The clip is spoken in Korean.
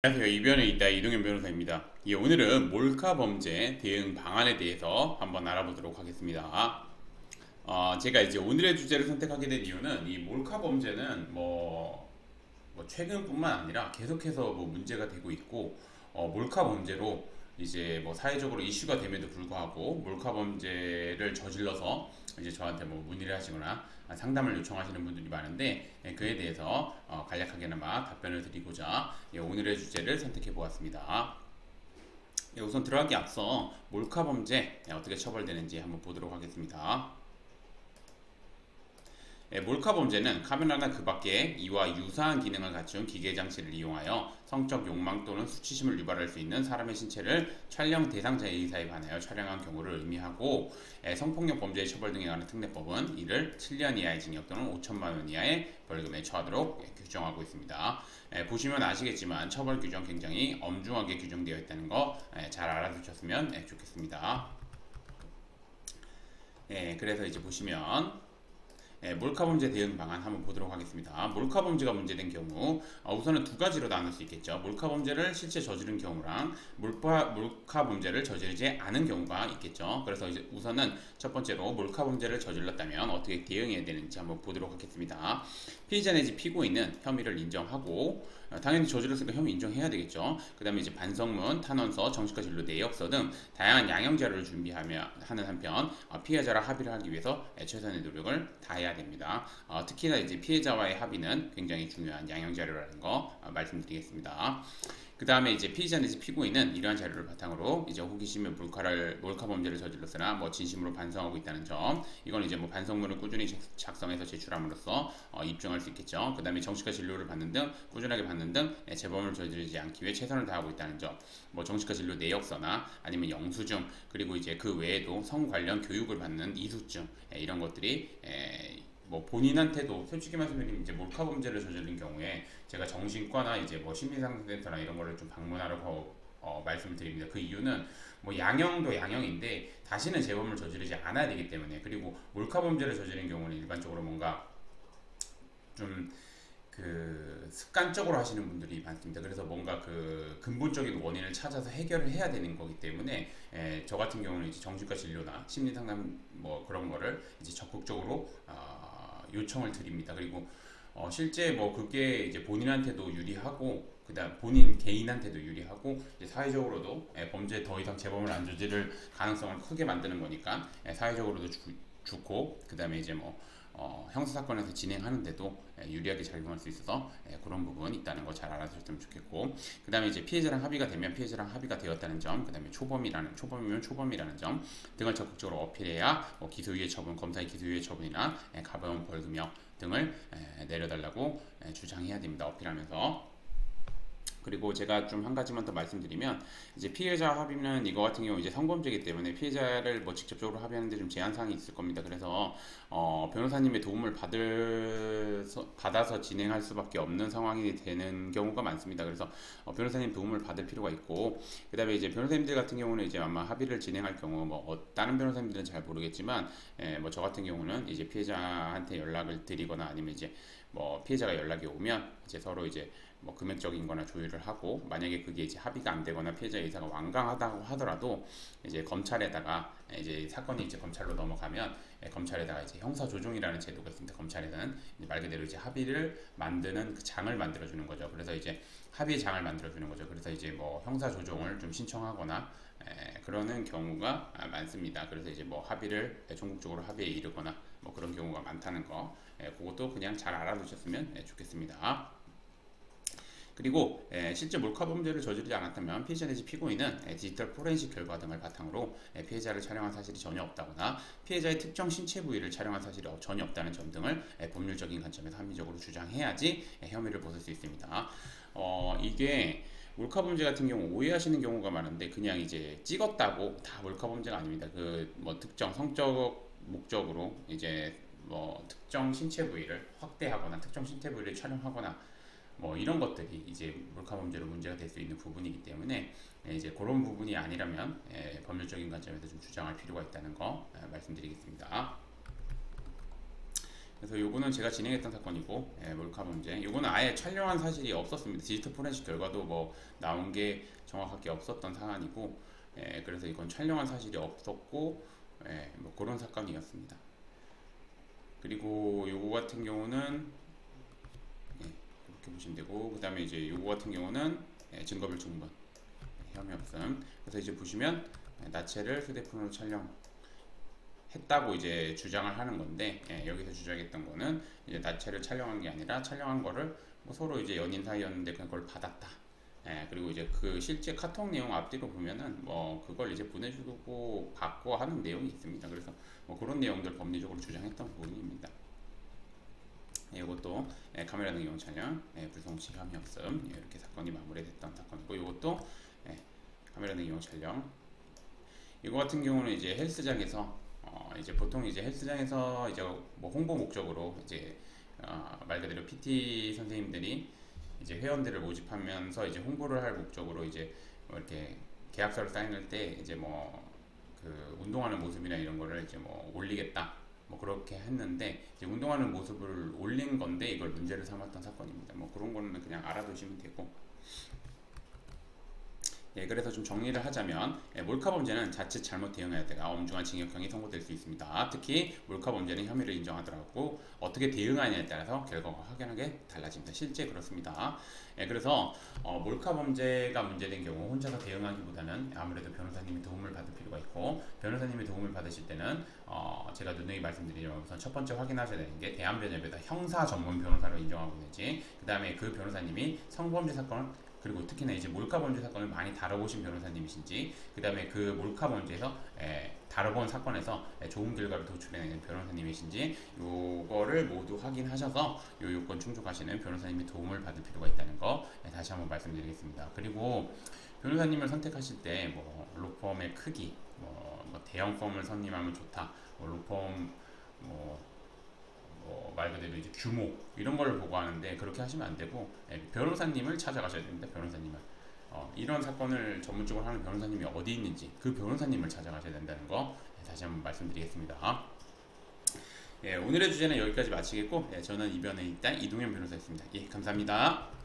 안녕하세요. 이변에 있다 이동현 변호사입니다. 오늘은 몰카 범죄 대응 방안에 대해서 한번 알아보도록 하겠습니다. 제가 이제 오늘의 주제를 선택하게 된 이유는 이 몰카 범죄는 뭐 최근뿐만 아니라 계속해서 뭐 문제가 되고 있고, 몰카 범죄로 이제 뭐 사회적으로 이슈가 됨에도 불구하고 몰카 범죄를 저질러서 이제 저한테 뭐 문의를 하시거나 상담을 요청하시는 분들이 많은데, 그에 대해서 간략하게나마 답변을 드리고자 오늘의 주제를 선택해 보았습니다. 우선 들어가기 앞서 몰카 범죄 어떻게 처벌되는지 한번 보도록 하겠습니다. 몰카 범죄는 카메라나 그 밖에 이와 유사한 기능을 갖춘 기계 장치를 이용하여 성적 욕망 또는 수치심을 유발할 수 있는 사람의 신체를 촬영 대상자의 의사에 반하여 촬영한 경우를 의미하고, 성폭력 범죄의 처벌 등에 관한 특례법은 이를 7년 이하의 징역 또는 5천만 원 이하의 벌금에 처하도록 규정하고 있습니다. 보시면 아시겠지만 처벌 규정 굉장히 엄중하게 규정되어 있다는 거 잘 알아두셨으면 좋겠습니다. 그래서 이제 보시면 몰카 범죄 대응 방안 한번 보도록 하겠습니다. 몰카 범죄가 문제된 경우, 우선은 두 가지로 나눌 수 있겠죠. 몰카 범죄를 실제 저지른 경우랑 몰카 범죄를 저지르지 않은 경우가 있겠죠. 그래서 이제 우선은 첫 번째로 몰카 범죄를 저질렀다면 어떻게 대응해야 되는지 한번 보도록 하겠습니다. 피의자 내지 피고인은 혐의를 인정하고, 당연히 저질렀으니까 혐의 인정해야 되겠죠. 그 다음에 이제 반성문, 탄원서, 정식화 진료 내역서 등 다양한 양형 자료를 준비하며 하는 한편, 피해자랑 합의를 하기 위해서 최선의 노력을 다해야 됩니다. 특히나 이제 피해자와의 합의는 굉장히 중요한 양형 자료라는 거 말씀드리겠습니다. 그 다음에 이제 피의자 내지 피고인은 이러한 자료를 바탕으로 이제 호기심에 몰카 범죄를 저질렀으나 뭐 진심으로 반성하고 있다는 점, 이건 이제 뭐 반성문을 꾸준히 작성해서 제출함으로써 입증할 수 있겠죠. 그 다음에 정식과 진료를 받는 등 꾸준하게 받는 등 재범을 저지르지 않기 위해 최선을 다하고 있다는 점, 뭐 정식과 진료 내역서나 아니면 영수증, 그리고 이제 그 외에도 성 관련 교육을 받는 이수증, 이런 것들이 뭐 본인한테도 솔직히 말씀드리면 이제 몰카 범죄를 저지른 경우에 제가 정신과나 이제 뭐 심리상담센터나 이런 거를 좀 방문하라고 말씀을 드립니다. 그 이유는 뭐 양형도 양형인데 다시는 재범을 저지르지 않아야 되기 때문에, 그리고 몰카 범죄를 저지른 경우는 일반적으로 뭔가 좀 그 습관적으로 하시는 분들이 많습니다. 그래서 뭔가 그 근본적인 원인을 찾아서 해결을 해야 되는 거기 때문에, 저 같은 경우는 이제 정신과 진료나 심리 상담 뭐 그런 거를 이제 적극적으로 요청을 드립니다. 그리고 실제 뭐 그게 이제 본인한테도 유리하고, 그다음 본인 개인한테도 유리하고, 이제 사회적으로도 범죄 더 이상 재범을 안 저지를 가능성을 크게 만드는 거니까 사회적으로도 좋고, 그다음에 이제 뭐 형사사건에서 진행하는데도 유리하게 작용할 수 있어서 그런 부분 있다는 거 잘 알아주셨으면 좋겠고, 그 다음에 이제 피해자랑 합의가 되면 피해자랑 합의가 되었다는 점, 그 다음에 초범이면 초범이라는 점 등을 적극적으로 어필해야 기소유예 처분, 검사의 기소유예 처분이나 가벼운 벌금형 등을 내려달라고 주장해야 됩니다. 어필하면서. 그리고 제가 좀 한 가지만 더 말씀드리면, 이제 피해자 합의는 이거 같은 경우 이제 성범죄이기 때문에 피해자를 뭐 직접적으로 합의하는데 좀 제한 사항이 있을 겁니다. 그래서 변호사님의 도움을 받아서 진행할 수밖에 없는 상황이 되는 경우가 많습니다. 그래서 변호사님 도움을 받을 필요가 있고, 그다음에 이제 변호사님들 같은 경우는 이제 아마 합의를 진행할 경우 다른 변호사님들은 잘 모르겠지만, 뭐 저 같은 경우는 이제 피해자한테 연락을 드리거나 아니면 이제 뭐 피해자가 연락이 오면 이제 서로 이제 뭐 금액적인 거나 조율을 하고, 만약에 그게 이제 합의가 안 되거나 피해자 의사가 완강하다고 하더라도 이제 검찰에다가 이제 사건이 이제 검찰로 넘어가면 검찰에다가 이제 형사 조정이라는 제도가 있습니다. 검찰에는 이제 말 그대로 이제 합의를 만드는 그 장을 만들어 주는 거죠. 그래서 이제 합의 장을 만들어 주는 거죠. 그래서 이제 뭐 형사 조정을 좀 신청하거나 그러는 경우가 많습니다. 그래서 이제 뭐 합의를 전국적으로 합의에 이르거나 뭐 그런 경우가 많다는 거, 그것도 그냥 잘 알아두셨으면 좋겠습니다. 그리고 실제 몰카 범죄를 저지르지 않았다면 피해자 내지 피고인은 디지털 포렌식 결과 등을 바탕으로 피해자를 촬영한 사실이 전혀 없다거나 피해자의 특정 신체 부위를 촬영한 사실이 전혀 없다는 점 등을 법률적인 관점에서 합리적으로 주장해야지 혐의를 벗을 수 있습니다. 이게 몰카 범죄 같은 경우 오해하시는 경우가 많은데, 그냥 이제 찍었다고 다 몰카 범죄가 아닙니다. 그 뭐 특정 성적 목적으로 이제 뭐 특정 신체 부위를 확대하거나 특정 신체 부위를 촬영하거나 뭐 이런 것들이 이제 몰카 범죄로 문제가 될 수 있는 부분이기 때문에, 이제 그런 부분이 아니라면 법률적인 관점에서 좀 주장할 필요가 있다는 거 말씀드리겠습니다. 그래서 요거는 제가 진행했던 사건이고, 몰카 범죄. 요거는 아예 촬영한 사실이 없었습니다. 디지털 포렌식 결과도 뭐 나온 게 정확하게 없었던 사안이고, 그래서 이건 촬영한 사실이 없었고, 뭐 그런 사건이었습니다. 그리고 요거 같은 경우는 이렇게 보시면 되고, 그 다음에 이제 요거 같은 경우는 증거별 충분, 혐의 없음. 그래서 이제 보시면 나체를 휴대폰으로 촬영했다고 이제 주장을 하는 건데, 여기서 주장했던 거는 이제 나체를 촬영한 게 아니라 촬영한 거를 뭐 서로 이제 연인 사이였는데 그걸 받았다. 그리고 이제 그 실제 카톡 내용 앞뒤로 보면은 뭐 그걸 이제 보내주고 받고 하는 내용이 있습니다. 그래서 뭐 그런 내용들 법리적으로 주장했던 부분입니다. 이것도 카메라 능용 촬영, 불성치 혐의 없음, 이렇게 사건이 마무리됐던 사건이고, 이것도 카메라 능용 촬영. 이거 같은 경우는 이제 헬스장에서 이제 보통 이제 헬스장에서 이제 뭐 홍보 목적으로 이제 말 그대로 PT 선생님들이 이제 회원들을 모집하면서 이제 홍보를 할 목적으로 이제 뭐 이렇게 계약서를 사인할 때 이제 뭐 그 운동하는 모습이나 이런 거를 이제 뭐 올리겠다 뭐 그렇게 했는데, 이제 운동하는 모습을 올린 건데 이걸 문제를 삼았던 사건입니다. 뭐 그런 거는 그냥 알아두시면 되고. 그래서 좀 정리를 하자면, 몰카 범죄는 자칫 잘못 대응해야 되가 엄중한 징역형이 선고될 수 있습니다. 특히 몰카 범죄는 혐의를 인정하더라고 어떻게 대응하냐에 따라서 결과가 확연하게 달라집니다. 실제 그렇습니다. 그래서 몰카 범죄가 문제된 경우 혼자서 대응하기보다는 아무래도 변호사님의 도움을 받을 필요가 있고, 변호사님의 도움을 받으실 때는 제가 누누이 말씀드리지만 우선 첫 번째 확인하셔야 되는 게 대한변협에다 형사 전문 변호사로 인정하고 있는지, 그 다음에 그 변호사님이 성범죄 사건을, 그리고 특히나 이제 몰카 범죄 사건을 많이 다뤄보신 변호사님이신지, 그 다음에 그 몰카 범죄에서 다뤄본 사건에서 좋은 결과를 도출해내는 변호사님이신지, 요거를 모두 확인하셔서 요 요건 충족하시는 변호사님의 도움을 받을 필요가 있다는 거 다시 한번 말씀드리겠습니다. 그리고 변호사님을 선택하실 때 뭐 로펌의 크기, 뭐 대형 펌을 선임하면 좋다, 뭐 로펌 말 그대로 이제 규모 이런 걸 보고 하는데, 그렇게 하시면 안 되고 변호사님을 찾아가셔야 됩니다. 변호사님을 이런 사건을 전문적으로 하는 변호사님이 어디 있는지 그 변호사님을 찾아가셔야 된다는 거 다시 한번 말씀드리겠습니다. 오늘의 주제는 여기까지 마치겠고, 저는 이변에 있다 이동현 변호사였습니다. 감사합니다.